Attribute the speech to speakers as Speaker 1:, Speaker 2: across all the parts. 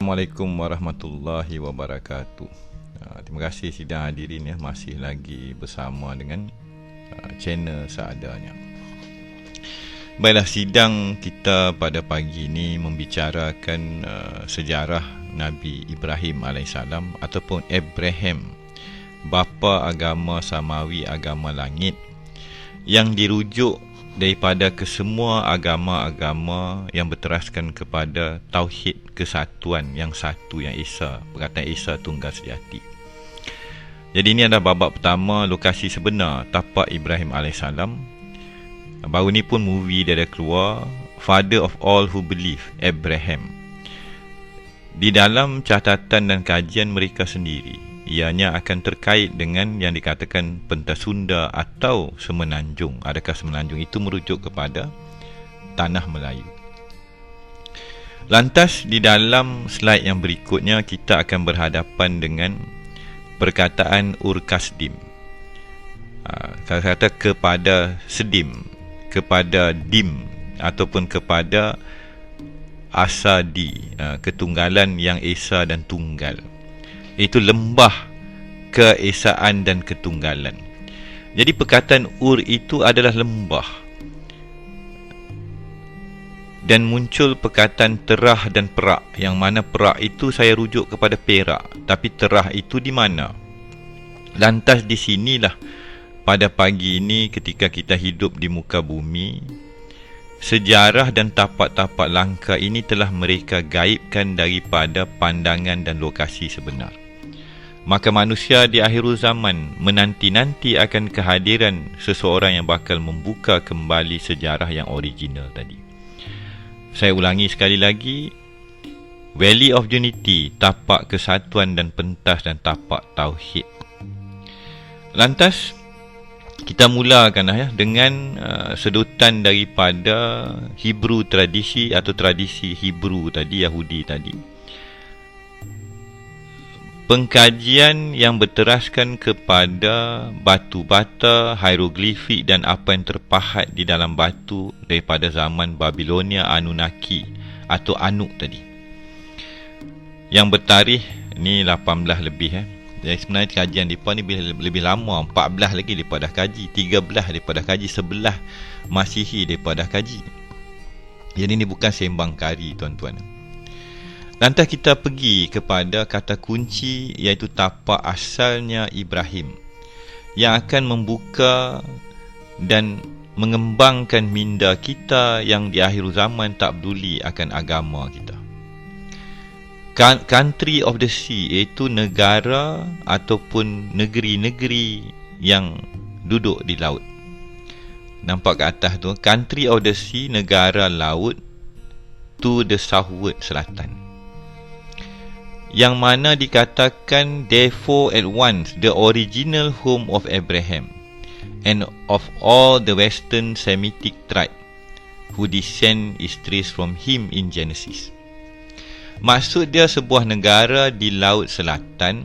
Speaker 1: Assalamualaikum warahmatullahi wabarakatuh. Terima kasih sidang hadirin ya, masih lagi bersama dengan channel seadanya. Baiklah, sidang kita pada pagi ini membicarakan sejarah Nabi Ibrahim AS ataupun Abraham, bapa agama samawi, agama langit, yang dirujuk daripada kesemua agama-agama yang berteraskan kepada tauhid kesatuan yang satu, yang Esa, perkataan Esa Tunggal Sejati. Jadi ini adalah babak pertama, lokasi sebenar tapak Ibrahim AS. Baru ni pun movie dia dah keluar, Father of All Who Believe, Abraham. Di dalam catatan dan kajian mereka sendiri, ianya akan terkait dengan yang dikatakan pentas Sunda atau Semenanjung. Adakah Semenanjung itu merujuk kepada tanah Melayu? Lantas di dalam slide yang berikutnya kita akan berhadapan dengan perkataan Ur-Kasdim. Saya kata kepada Sedim, kepada Dim, ataupun kepada Asadi, ketunggalan yang Esa dan Tunggal. Itu lembah keesaan dan ketunggalan. Jadi perkataan Ur itu adalah lembah. Dan muncul perkataan Terah dan Perak, yang mana Perak itu saya rujuk kepada Perak, tapi Terah itu di mana? Lantas di sinilah pada pagi ini ketika kita hidup di muka bumi, sejarah dan tapak-tapak langkah ini telah mereka gaibkan daripada pandangan dan lokasi sebenar. Maka manusia di akhir zaman menanti-nanti akan kehadiran seseorang yang bakal membuka kembali sejarah yang original tadi. Saya ulangi sekali lagi, Valley of Unity, tapak kesatuan dan pentas dan tapak tauhid. Lantas kita mulakan ya dengan sedutan daripada Hebrew tradisi atau tradisi Hebrew tadi, Yahudi tadi. Pengkajian yang berteraskan kepada batu bata, hieroglifik dan apa yang terpahat di dalam batu daripada zaman Babilonia Anunnaki atau Anuk tadi, yang bertarikh ni 18 lebih Jadi sebenarnya kajian mereka ni lebih lama, 14 lagi mereka dah kaji, 13 mereka dah kaji, 11 Masihi mereka dah kaji. Jadi ini bukan sembang kari tuan-tuan. Lantas kita pergi kepada kata kunci, iaitu tapak asalnya Ibrahim, yang akan membuka dan mengembangkan minda kita yang di akhir zaman tak peduli akan agama kita. Country of the Sea, iaitu negara ataupun negeri-negeri yang duduk di laut. Nampak ke atas tu, Country of the Sea, negara laut, to the southward, selatan. Yang mana dikatakan therefore at once the original home of Abraham and of all the western Semitic tribe who descend is traced from him in Genesis. Maksud dia sebuah negara di Laut Selatan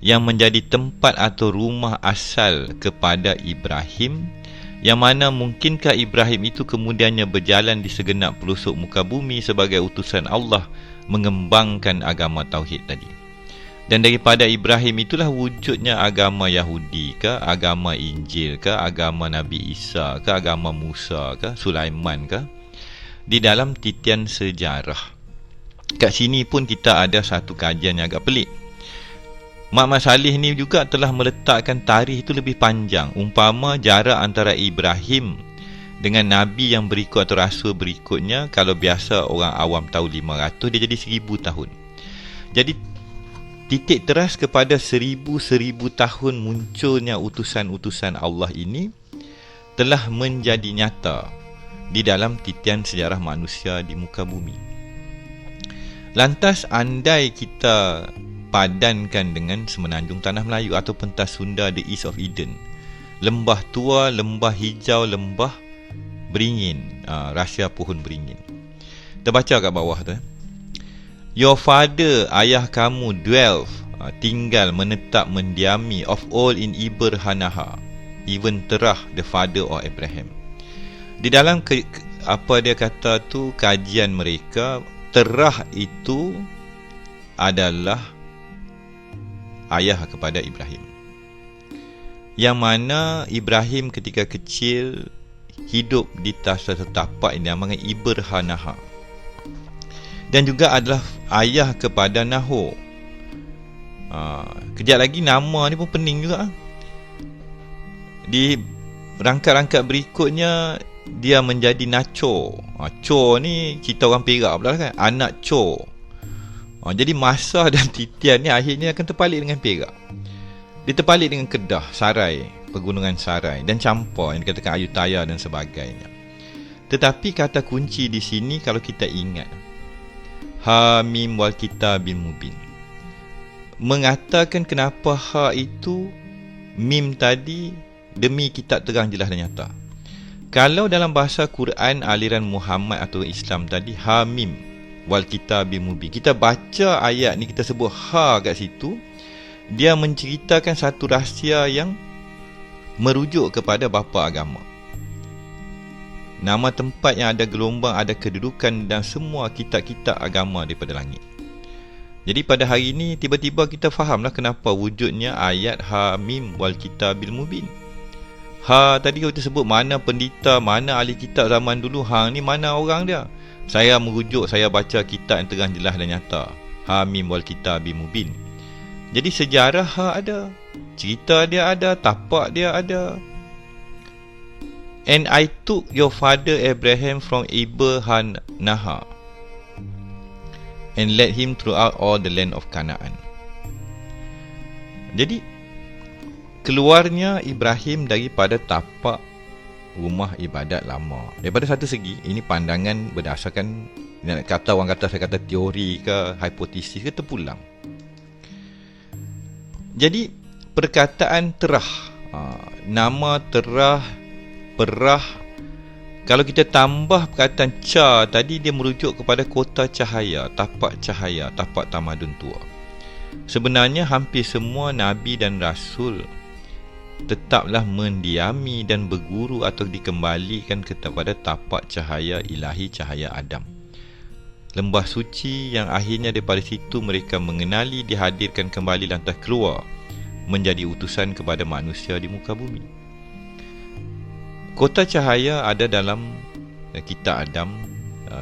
Speaker 1: yang menjadi tempat atau rumah asal kepada Ibrahim, yang mana mungkinkah Ibrahim itu kemudiannya berjalan di segenap pelosok muka bumi sebagai utusan Allah mengembangkan agama tauhid tadi. Dan daripada Ibrahim itulah wujudnya agama Yahudi ke, agama Injil ke, agama Nabi Isa ke, agama Musa ke, Sulaiman ke, di dalam titian sejarah. Kat sini pun kita ada satu kajian yang agak pelik. Mak Salih ni juga telah meletakkan tarikh itu lebih panjang. Umpama jarak antara Ibrahim dengan Nabi yang berikut atau Rasul berikutnya, kalau biasa orang awam tahu 500, dia jadi 1000 tahun. Jadi titik teras kepada 1000 tahun munculnya utusan-utusan Allah ini telah menjadi nyata di dalam titian sejarah manusia di muka bumi. Lantas andai kita padankan dengan Semenanjung Tanah Melayu atau pentas Sunda, the East of Eden, lembah tua, lembah hijau, lembah beringin, rahsia pohon beringin. Kita baca kat bawah tu. Your father, ayah kamu, dwell, tinggal, menetap, mendiami, of all in Iber Hanaha, even Terah, the father of Abraham. Di dalam apa dia kata tu, kajian mereka, Terah itu adalah ayah kepada Ibrahim. Yang mana Ibrahim ketika kecil hidup di satu tapak yang dinamakan Ibrhanaha. Dan juga adalah ayah kepada Nahor. Kejap lagi nama ni pun pening juga. Di rangkap-rangkap berikutnya dia menjadi Nachor. Chor ni cerita orang Perak pula kan, anak Chor. Jadi Masah dan titian ni akhirnya akan terpalit dengan Perak. Dia terpalit dengan Kedah, Sarai, Pegunungan Sarai dan Campar yang dikatakan Ayutthaya dan sebagainya. Tetapi kata kunci di sini kalau kita ingat, Ha Mim wal Kitabil Mubin, mengatakan kenapa ha itu, mim tadi, demi kitab terang jelas dan nyata. Kalau dalam bahasa Quran aliran Muhammad atau Islam tadi, Ha Mim wal Kitabil Mubin, kita baca ayat ni, kita sebut ha kat situ, dia menceritakan satu rahsia yang merujuk kepada bapa agama. Nama tempat yang ada gelombang, ada kedudukan dan semua kitab-kitab agama daripada langit. Jadi pada hari ini tiba-tiba kita fahamlah kenapa wujudnya ayat Ha Mim wal Kitabil Mubin. Ha tadi kita sebut mana pendeta, mana ahli kitab zaman dulu, ha ni mana orang dia. Saya merujuk, saya baca kitab yang terang jelas dan nyata, Ha Mim wal Kitabil Mubin. Jadi sejarah ha ada, cerita dia ada, tapak dia ada. And I took your father Abraham from Ibrhanaha and led him throughout all the land of Canaan. Jadi keluarnya Ibrahim daripada tapak rumah ibadat lama. Daripada satu segi, ini pandangan berdasarkan, kata orang kata, saya kata teori ke hipotesis ke, terpulang. Jadi perkataan terah, nama terah, perah, kalau kita tambah perkataan Cha tadi, dia merujuk kepada kota cahaya, tapak tamadun tua. Sebenarnya hampir semua Nabi dan Rasul tetaplah mendiami dan berguru atau dikembalikan kepada tapak cahaya ilahi, cahaya Adam, lembah suci yang akhirnya daripada situ mereka mengenali, dihadirkan kembali lantas keluar menjadi utusan kepada manusia di muka bumi. Kota cahaya ada dalam kitab Adam,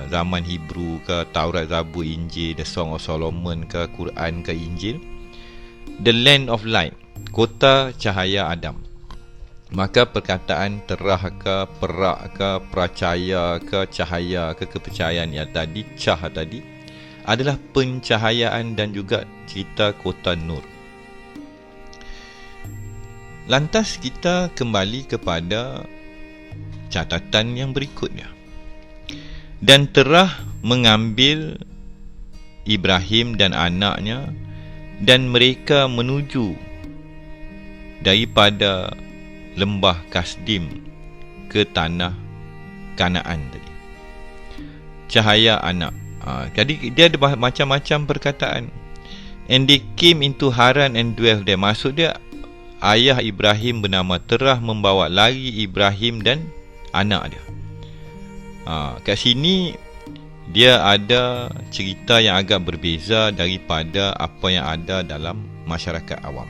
Speaker 1: zaman Hebrew ke, Taurat, Zabur, Injil, The Song of Solomon ke, Quran ke, Injil. The land of light, kota cahaya Adam. Maka perkataan terah ke, perak ke, percaya ke, cahaya ke, kepercayaan yang tadi, cah tadi, adalah pencahayaan dan juga cerita kota nur. Lantas kita kembali kepada catatan yang berikutnya. Dan terah mengambil Ibrahim dan anaknya, dan mereka menuju daripada lembah Kasdim ke tanah Kanaan tadi. Cahaya anak. Jadi dia ada macam-macam perkataan. And they came into Haran and dwelt there. Maksud dia, ayah Ibrahim bernama Terah membawa lari Ibrahim dan anak dia. Kat sini dia ada cerita yang agak berbeza daripada apa yang ada dalam masyarakat awam.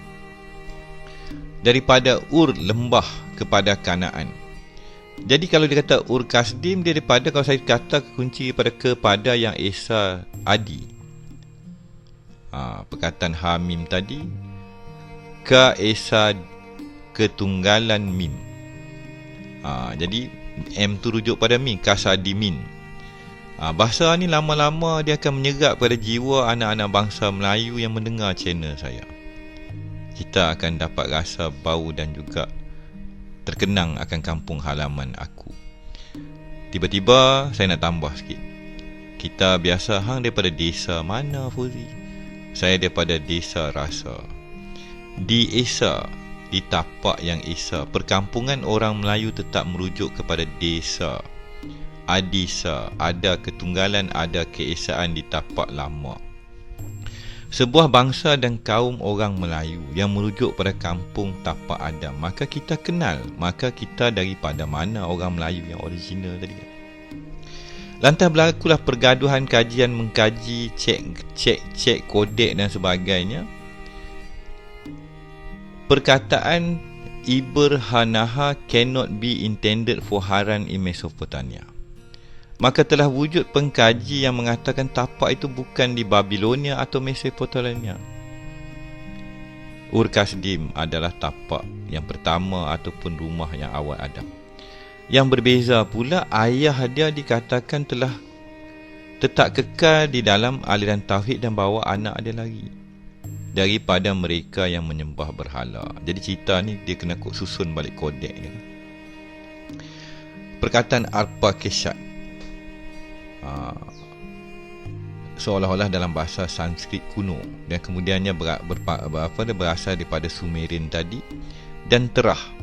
Speaker 1: Daripada Ur, lembah, kepada Kanaan. Jadi kalau dia kata Ur Kasdim, dia daripada, kalau saya kata kunci kepada yang Esa Adi, perkataan Ha Mim tadi, Ka Esa ketunggalan Mim. Jadi M tu rujuk pada Mim, Kasadimin. Bahasa ni lama-lama dia akan menyerap pada jiwa anak-anak bangsa Melayu yang mendengar channel saya. Kita akan dapat rasa bau dan juga terkenang akan kampung halaman aku. Tiba-tiba saya nak tambah sikit. Kita biasa, hang daripada desa mana, Fuzi? Saya daripada desa Rasa. Di Esa, di tapak yang Esa, perkampungan orang Melayu tetap merujuk kepada desa, Adisa, ada ketunggalan, ada keesaan di tapak lama. Sebuah bangsa dan kaum orang Melayu yang merujuk pada kampung tapak Adam. Maka kita kenal, maka kita daripada mana orang Melayu yang original tadi. Lantas berlakulah pergaduhan, kajian, mengkaji, cek kodek dan sebagainya. Perkataan Iberhanaha cannot be intended for Haran in Mesopotamia. Maka telah wujud pengkaji yang mengatakan tapak itu bukan di Babilonia atau Mesopotamia. Ur-Kasdim adalah tapak yang pertama ataupun rumah yang awal Adam. Yang berbeza pula, ayah dia dikatakan telah tetap kekal di dalam aliran tauhid dan bawa anak dia lagi daripada mereka yang menyembah berhala. Jadi cerita ni dia kena susun balik kodek dia. Perkataan Arpa-Keshat seolah-olah dalam bahasa Sanskrit kuno dan kemudiannya berasal daripada Sumerian tadi dan terah.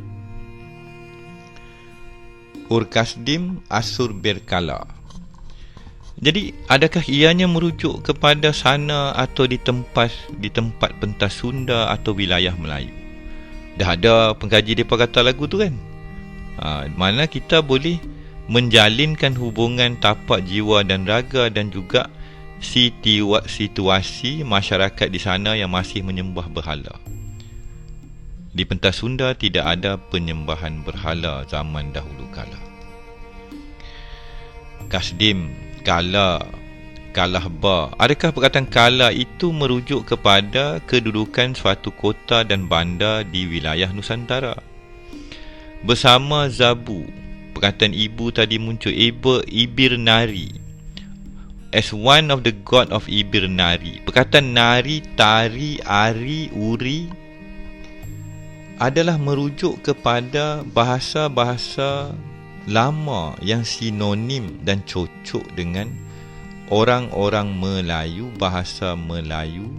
Speaker 1: Ur-Kasdim Assur-Berkala. Jadi adakah ianya merujuk kepada sana atau di tempat pentas Sunda atau wilayah Melayu? Dah ada pengkaji mereka kata lagu tu kan. Mana kita boleh menjalinkan hubungan tapak jiwa dan raga dan juga situasi masyarakat di sana yang masih menyembah berhala. Di pentas Sunda tidak ada penyembahan berhala zaman dahulu kala. Kasdim, Kala, Kalahba. Adakah perkataan Kala itu merujuk kepada kedudukan suatu kota dan bandar di wilayah Nusantara? Bersama Zabu, perkataan ibu tadi muncul, Ibir Nari, as one of the god of Ibir Nari. Perkataan Nari, Tari, Ari, Uri adalah merujuk kepada bahasa-bahasa lama yang sinonim dan cocok dengan orang-orang Melayu, bahasa Melayu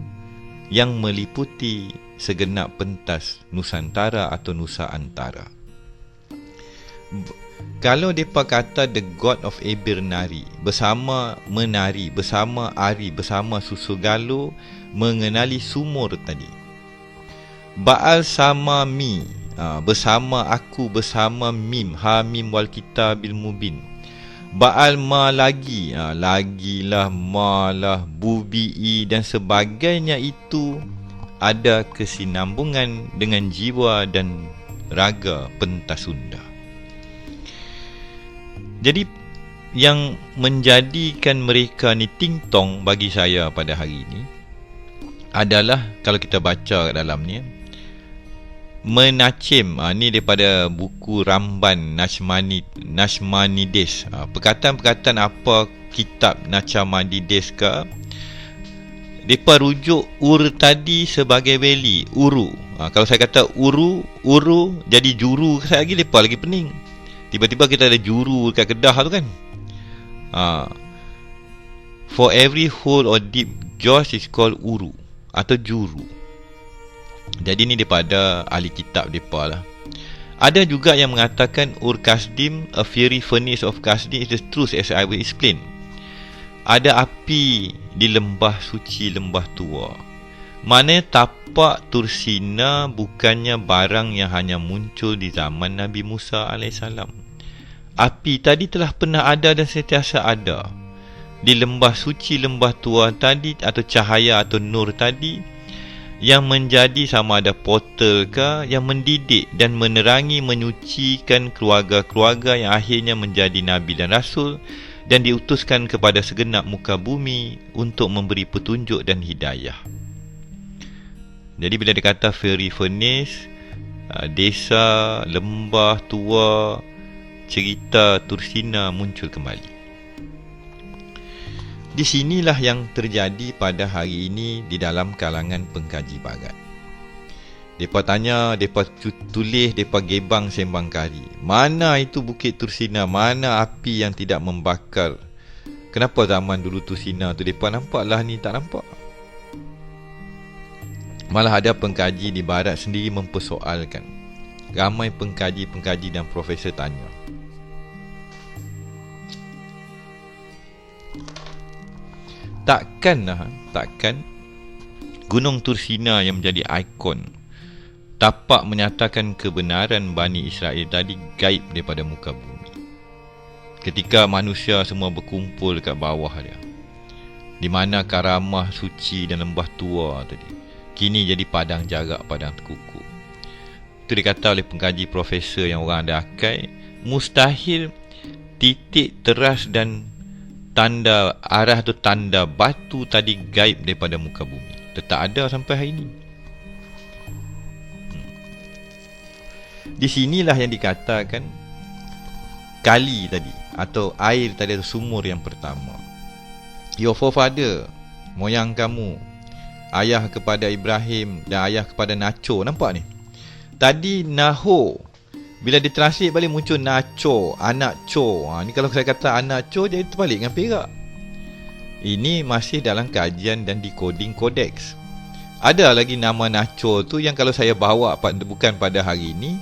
Speaker 1: yang meliputi segenap pentas Nusantara atau Nusa Antara. Kalau mereka kata the god of Ibir Nari, bersama menari, bersama Ari, bersama Susugalo, mengenali sumur tadi. Baal sama mi, bersama aku, bersama mim, ha mim wal kitabil mubin. Baal ma lagi, lagilah, malah, bubi'i dan sebagainya, itu ada kesinambungan dengan jiwa dan raga pentas Sunda. Jadi yang menjadikan mereka ni ting-tong bagi saya pada hari ini adalah, kalau kita baca kat dalam ni, Menacim, ni daripada buku Ramban Nachmanides. Perkataan-perkataan apa kitab Nachmanides ke, mereka rujuk ur tadi sebagai veli, uru. Kalau saya kata uru jadi juru, saya mereka lagi pening. Tiba-tiba kita ada juru kat Kedah tu kan. For every hole or deep Josh is called uru atau juru. Jadi ni daripada ahli kitab mereka lah. Ada juga yang mengatakan Ur-Kasdim, a fiery furnace of Kasdim is the truth as I will explain. Ada api di lembah suci, lembah tua. Mana tapak Tursina bukannya barang yang hanya muncul di zaman Nabi Musa AS. Api tadi telah pernah ada dan sentiasa ada. Di lembah suci, lembah tua tadi, atau cahaya atau nur tadi, yang menjadi sama ada portal ke, yang mendidik dan menerangi, menyucikan keluarga-keluarga yang akhirnya menjadi Nabi dan Rasul dan diutuskan kepada segenap muka bumi untuk memberi petunjuk dan hidayah. Jadi bila dikata fiery furnace, desa, lembah tua, cerita Tursina muncul kembali. Di sinilah yang terjadi pada hari ini di dalam kalangan pengkaji barat. Mereka tanya, mereka tulis, mereka gebang sembang kari. Mana itu Bukit Tursina? Mana api yang tidak membakar? Kenapa zaman dulu Tursina tu mereka nampak lah, ni tak nampak? Malah ada pengkaji di barat sendiri mempersoalkan. Ramai pengkaji dan profesor tanya, Takkan Gunung Tursina yang menjadi ikon tapak menyatakan kebenaran Bani Israel tadi gaib daripada muka bumi? Ketika manusia semua berkumpul dekat bawah dia, di mana karamah suci dan lembah tua tadi kini jadi padang jarak, padang terkuku. Itu dikata oleh pengkaji profesor yang orang ada akal, mustahil titik teras dan tanda arah atau tanda batu tadi gaib daripada muka bumi. Tetap ada sampai hari ini. Di sinilah yang dikatakan kali tadi atau air tadi atau sumur yang pertama. Your forefather, moyang kamu, ayah kepada Ibrahim dan ayah kepada Nacho. Nampak ni? Tadi Nahor, bila ditranslate balik muncul Nacho, anak Cho. Ni kalau saya kata anak Cho, jadi terbalik dengan Perak. Ini masih dalam kajian dan decoding kodeks. Ada lagi nama Nacho tu yang kalau saya bawa bukan pada hari ini,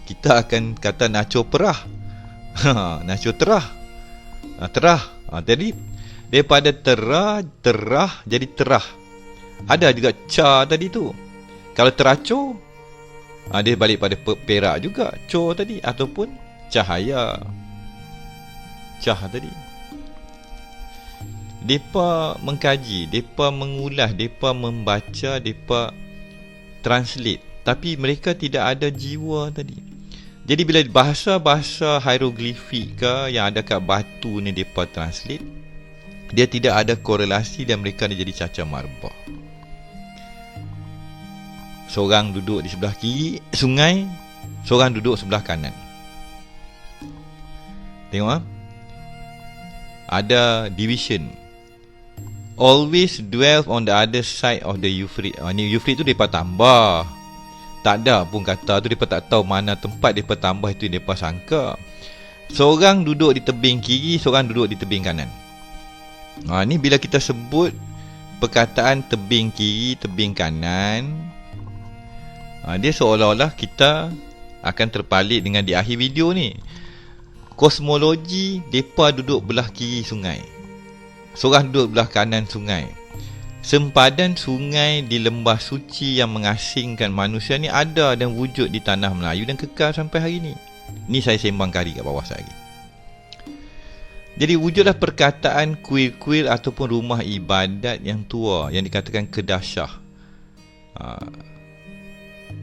Speaker 1: kita akan kata Nacho Perah. Nacho Terah. Terah. Jadi daripada terah jadi terah. Ada juga ca tadi tu. Kalau teraco, dia balik pada perak juga. Co tadi ataupun cahaya. Cah tadi. Depa mengkaji, depa mengulas, depa membaca, depa translate. Tapi mereka tidak ada jiwa tadi. Jadi bila bahasa-bahasa hieroglifik ke yang ada kat batu ni depa translate, dia tidak ada korelasi dan mereka ni jadi cacar marbah. Seorang duduk di sebelah kiri sungai, seorang duduk sebelah kanan. Tengok ada division. Always dwell on the other side of the Euphrates. Ni Euphrates tu depa tambah. Tak ada pun kata tu, depa tak tahu mana tempat depa tambah itu, depa sangka seorang duduk di tebing kiri, seorang duduk di tebing kanan. Ni bila kita sebut perkataan tebing kiri, tebing kanan, dia seolah-olah kita akan terpalit dengan di akhir video ni. Kosmologi, depa duduk belah kiri sungai, seorang duduk belah kanan sungai. Sempadan sungai di lembah suci yang mengasingkan manusia ni ada dan wujud di tanah Melayu dan kekal sampai hari ni. Ni saya sembang kari kat bawah saya. Jadi wujudlah perkataan kuil-kuil ataupun rumah ibadat yang tua yang dikatakan Kedah Shah.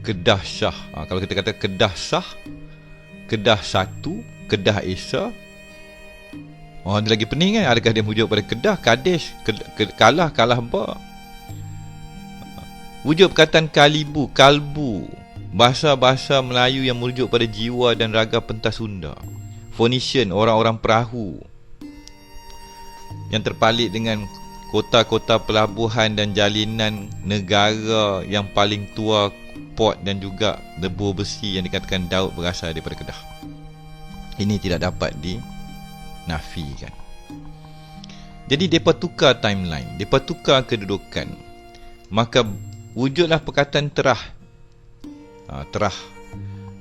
Speaker 1: Kedah Shah. Kalau kita kata Kedah Shah, Kedah Satu, Kedah Esa. Dia lagi pening kan? Adakah dia merujuk pada Kedah, Kadesh, Kalah ba? Wujud perkataan Kalibu, Kalbu, bahasa-bahasa Melayu yang merujuk pada jiwa dan raga pentas Sunda. Phoenician, orang-orang perahu yang terpalit dengan kota-kota pelabuhan dan jalinan negara yang paling tua, port dan juga debur besi yang dikatakan Daud berasal daripada Kedah. Ini tidak dapat dinafikan. Jadi mereka tukar timeline, mereka tukar kedudukan. Maka wujudlah perkataan terah. Terah.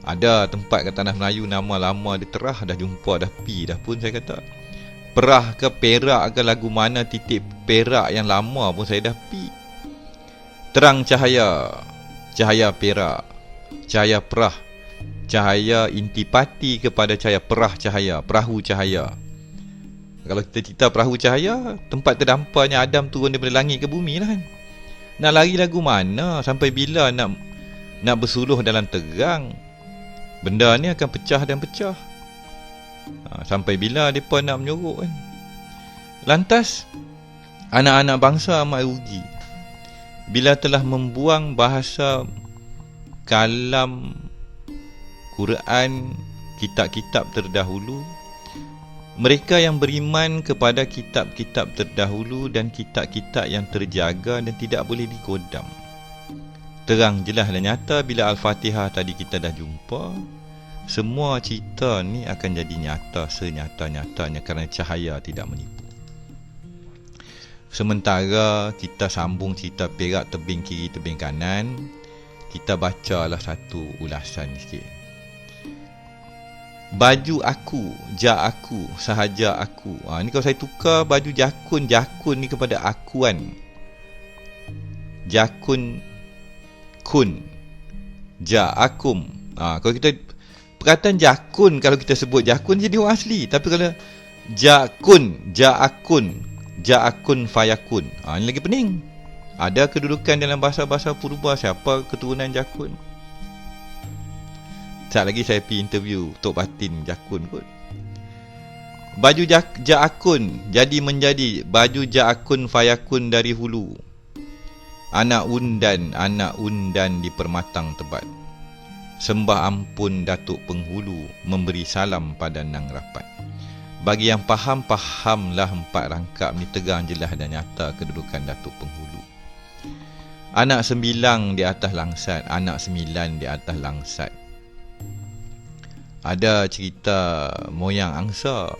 Speaker 1: Ada tempat kat tanah Melayu nama lama dia terah, dah jumpa, dah pi dah pun saya kata. Perah ke Perak ke lagu mana titik Perak yang lama pun saya dah pi. Terang cahaya, cahaya Perak, cahaya Perah, cahaya intipati kepada cahaya Perah cahaya, perahu cahaya. Kalau kita cerita perahu cahaya, tempat terdampaknya Adam turun daripada langit ke bumi lah kan. Nak lari lagu mana? Sampai bila nak bersuluh dalam terang? Benda ni akan pecah dan pecah. Sampai bila mereka nak menyorok kan? Lantas anak-anak bangsa amat rugi bila telah membuang bahasa kalam Quran, kitab-kitab terdahulu. Mereka yang beriman kepada kitab-kitab terdahulu dan kitab-kitab yang terjaga dan tidak boleh digodam. Terang jelas dan nyata bila Al-Fatihah tadi kita dah jumpa. Semua cerita ni akan jadi nyata senyata-nyatanya kerana cahaya tidak menipu. Sementara kita sambung cerita Perak tebing kiri tebing kanan, kita bacalah satu ulasan sikit. Baju aku, ja aku, sahaja aku. Ni kalau saya tukar baju jakun ni kepada akuan. Jakun kun, ja akum. Kalau kita perkataan jakun, kalau kita sebut jakun jadi orang asli. Tapi kalau jaakun fayakun, ini lagi pening. Ada kedudukan dalam bahasa-bahasa purba. Siapa keturunan jakun? Sekejap lagi saya pergi interview Tok Batin jakun kot. Baju jaakun jadi menjadi baju jaakun fayakun dari hulu. Anak undan di permatang tebat. Sembah ampun Datuk Penghulu, memberi salam pada Nang Rapat. Bagi yang faham, fahamlah empat rangkap ni tegang jelas dan nyata kedudukan Datuk Penghulu. Anak 9 di atas langsat, anak 9 di atas langsat. Ada cerita moyang angsa.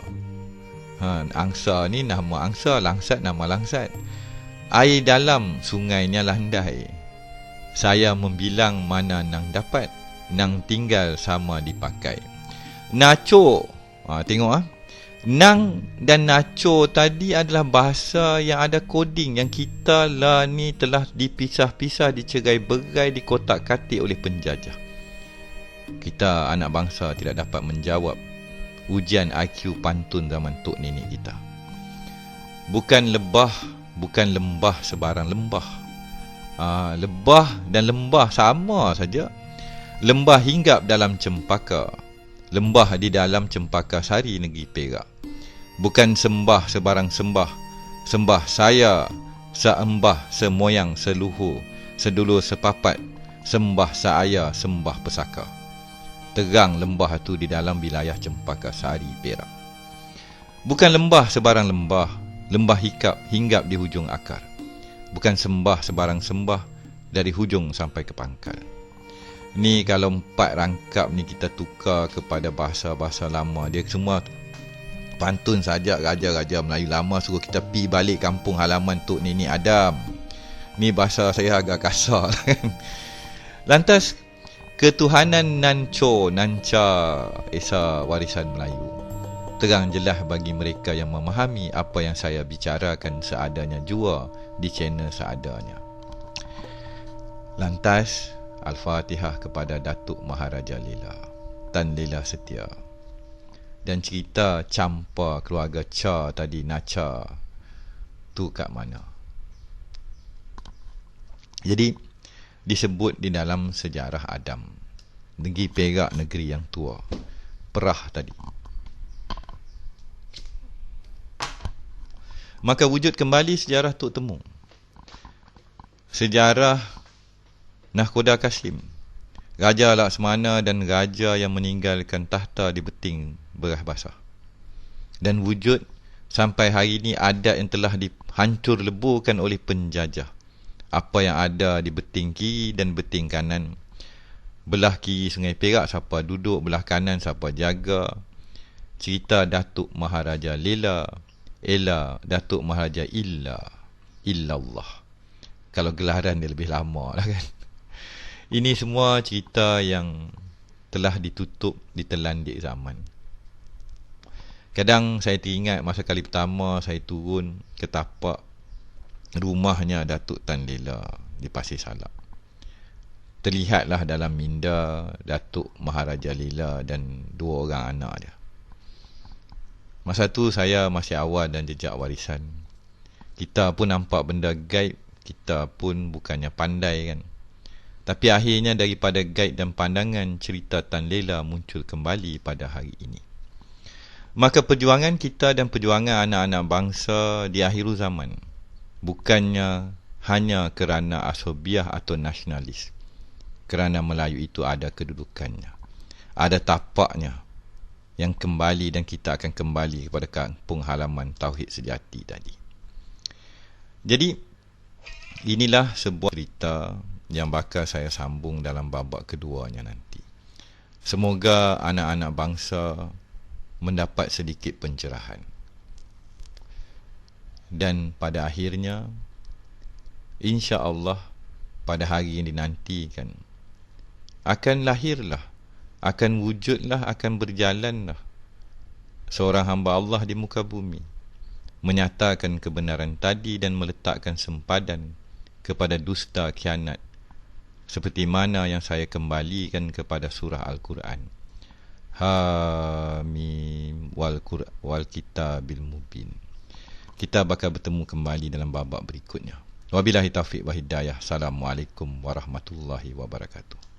Speaker 1: Angsa ni nama angsa, langsat nama langsat. Air dalam sungainya landai. Saya membilang mana nang dapat, nang tinggal sama dipakai. Naco, tengok Nang dan naco tadi adalah bahasa yang ada koding, yang kita lah ni telah dipisah-pisah, dicerai-berai, dikotak-katik oleh penjajah. Kita anak bangsa tidak dapat menjawab ujian IQ pantun zaman tok nenek kita. Bukan lembah sebarang lembah. Lebah dan lembah sama saja. Lembah hinggap dalam cempaka, lembah di dalam cempaka sari negeri Perak. Bukan sembah sebarang sembah. Sembah saya, seembah, semoyang, seluhur, sedulur sepapat. Sembah saya, sembah pesaka. Terang lembah itu di dalam wilayah cempaka sari Perak. Bukan lembah sebarang lembah. Lembah hinggap di hujung akar. Bukan sembah sebarang sembah, dari hujung sampai ke pangkal. Ni kalau 4 rangkap ni kita tukar kepada bahasa-bahasa lama, dia semua pantun saja. Raja-raja Melayu lama suruh kita pi balik kampung halaman Tok Nenek Adam. Ni bahasa saya agak kasar kan. Lantas ketuhanan nanca esa warisan Melayu. Terang jelas bagi mereka yang memahami apa yang saya bicarakan seadanya jua di channel seadanya. Lantas Al-Fatihah kepada Datuk Maharaja Lela, Tan Lela Setia. Dan cerita campa keluarga Cha tadi, Nacha, tu kat mana? Jadi disebut di dalam sejarah Adam, negeri Perak, negeri yang tua, perah tadi. Maka wujud kembali sejarah Tok Temu. Sejarah Nahkoda Kasim, Raja Laksmana dan raja yang meninggalkan tahta di beting beras basah. Dan wujud sampai hari ini adat yang telah dihancur leburkan oleh penjajah. Apa yang ada di beting kiri dan beting kanan. Belah kiri Sungai Perak siapa duduk, belah kanan siapa jaga. Cerita Datuk Maharaja Lela, Datuk Maharaja Illallah. Kalau gelaran dia lebih lama lah kan. Ini semua cerita yang telah ditutup, ditelan di zaman. Kadang saya teringat masa kali pertama saya turun ke tapak rumahnya Datuk Tan Lela di Pasir Salak. Terlihatlah dalam minda Datuk Maharaja Lela dan 2 orang anak dia. Masa tu saya masih awal dan jejak warisan. Kita pun nampak benda gaib, kita pun bukannya pandai kan. Tapi akhirnya daripada gaib dan pandangan, cerita Tan Lela muncul kembali pada hari ini. Maka perjuangan kita dan perjuangan anak-anak bangsa di akhir zaman bukannya hanya kerana asobiah atau nasionalis. Kerana Melayu itu ada kedudukannya, ada tapaknya yang kembali, dan kita akan kembali kepada kampung halaman Tauhid sejati tadi. Jadi inilah sebuah cerita yang bakal saya sambung dalam babak keduanya nanti. Semoga anak-anak bangsa mendapat sedikit pencerahan. Dan pada akhirnya, insya-Allah pada hari yang dinantikan, akan lahirlah, akan wujudlah, akan berjalanlah seorang hamba Allah di muka bumi, menyatakan kebenaran tadi dan meletakkan sempadan kepada dusta khianat, seperti mana yang saya kembalikan kepada surah Al-Quran. Hamim wal kitabil mubin. Kita bakal bertemu kembali dalam babak berikutnya. Wabillahi taufiq wa hidayah. Assalamualaikum warahmatullahi wabarakatuh.